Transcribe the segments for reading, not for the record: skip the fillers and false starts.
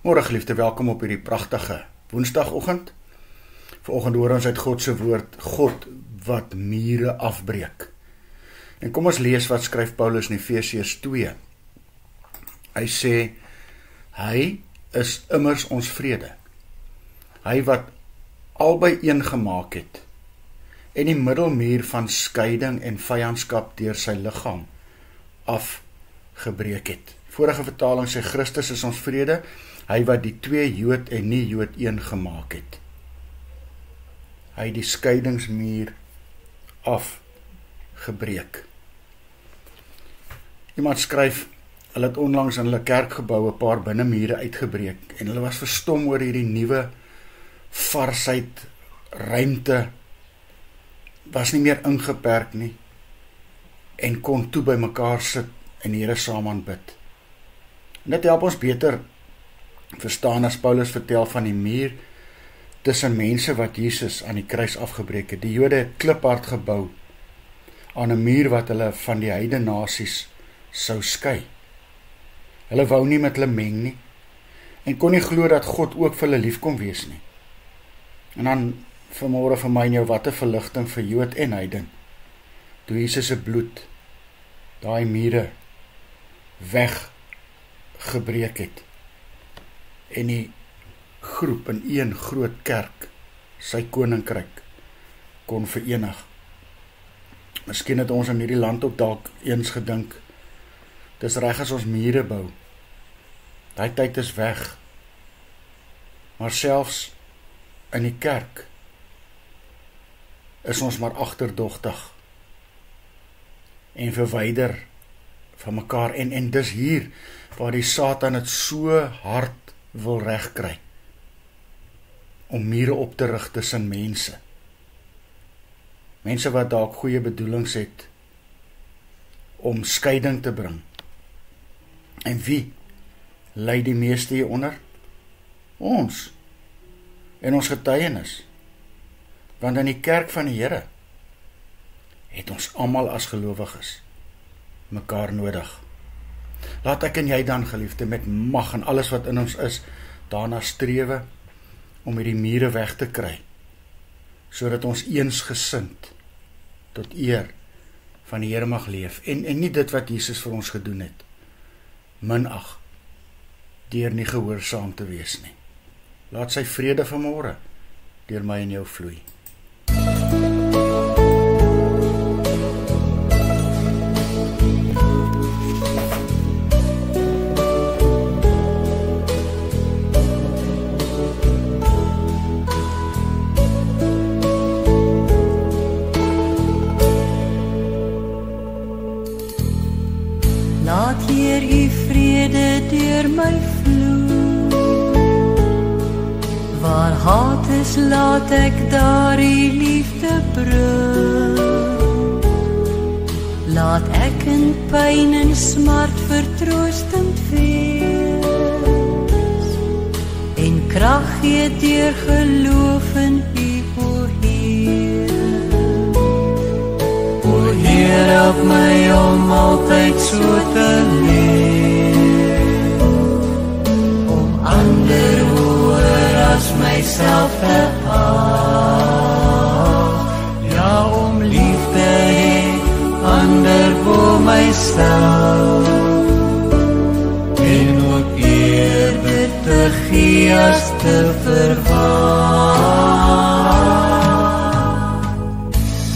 Môre geliefde, welkom op hierdie pragtige woensdagoggend. Vanoggend hoor ons uit God se woord, God wat mure afbreek. En kom ons lees wat skryf Paulus in Efesiërs 2. Hy sê, hy is immers ons vrede. Hy wat albei een gemaak het en die middelmuur van skeiding en vyandskap deur sy liggaam afgebreek het. Vorige vertaling sê Christus is ons vrede, hy wat die twee Jood en nie Jood een gemaak het. Hy die skeidingsmuur afgebreek. Iemand skryf, hulle het onlangs in hulle kerkgebou 'n paar binnemure uitgebreek en hulle was verstom oor hierdie nuwe varsheid, ruimte was nie meer ingeperk nie en kon toe by mekaar sit en die Here saam aanbid. Dit help ons beter verstaan as Paulus vertel van die muur tussen mense wat Jesus aan die kruis afgebreek het. Die Jode het kliphard gebou aan 'n muur wat hulle van die heidene nasies sou skei. Hulle wou nie met hulle meng nie en kon nie glo dat God ook vir hulle lief kon wees nie. En dan vanmôre vir my en jou, wat 'n verligting vir Jood en heiden. Toe Jesus se bloed daai mure weggebreek het en die groep in een groot kerk sy koninkryk kon verenig. Miskien het ons in hierdie land ook dalk eens gedink, dis reg as ons mure bou. Daai tyd is weg. Maar selfs in die kerk is ons maar agterdogtig en verwyder van mekaar en dis hier waar die Satan het so hard wil regkry om mure op te rig tussen mense. Mense wat dalk goeie bedoelings het om skeiding te bring. En wie lei die meeste hieronder? Ons. En ons getuienis. Want in die kerk van die Here het ons almal as gelowiges mekaar nodig. Laat ek en jy dan, geliefde, met mag en alles wat in ons is, daarna strewe om hierdie mure weg te kry, sodat ons eensgesind tot eer van die Here mag leef, en nie dit wat Jesus vir ons gedoen het, minag, deur nie gehoorsaam te wees nie. Laat sy vrede vanmôre deur my en jou vloei. Laat Heer u vrede deur my vloei. Waar haat is, laat ek daar u liefde bring. Laat ek in pyn en smart vertroostend wees en krag gee deur geloof in u, o Heer. O Heer, help my om altyd so te leef, om ander hoër as myself te ag, ja, om liefde hê ander bo myself, en ook eerder te gee as te verwag.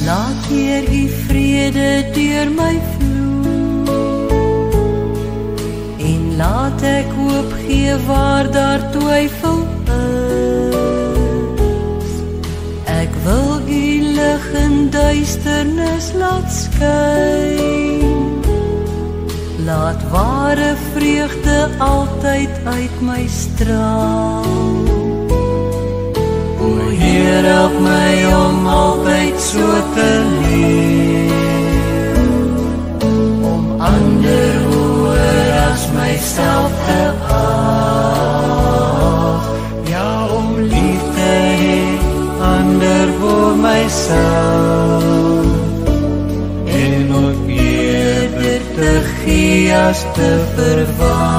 Laat Heer u vrede deur my vloei, en laat ek hoop gee waar daar twyfel is. Ek wil u lig in duisternis laat skyn, laat ware vreugde altyd uit my straal. O Heer, help my om altyd so te leef, om ander hoër as myself te ag, ja, om liefde hê ander bo myself, en ook eerder te gee as te verwag.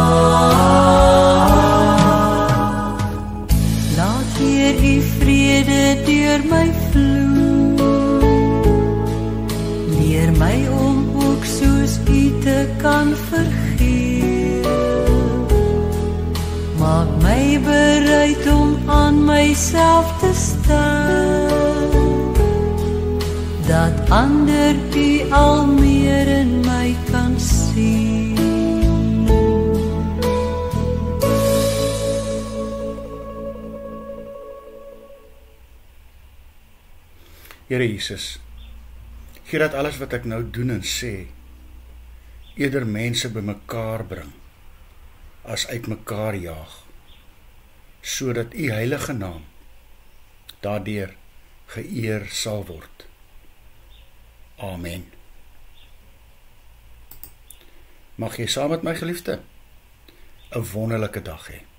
myself te stel, dat ander U al meer in my kan sien. Here Jesus, gee dat alles wat ek nou doen en sê, eerder mense bymekaar bring, as uit mekaar jaag, sodat U heilige naam daardeur geëer sal word. Amen. Mag jy saam met my geliefde 'n wonderlike dag hê.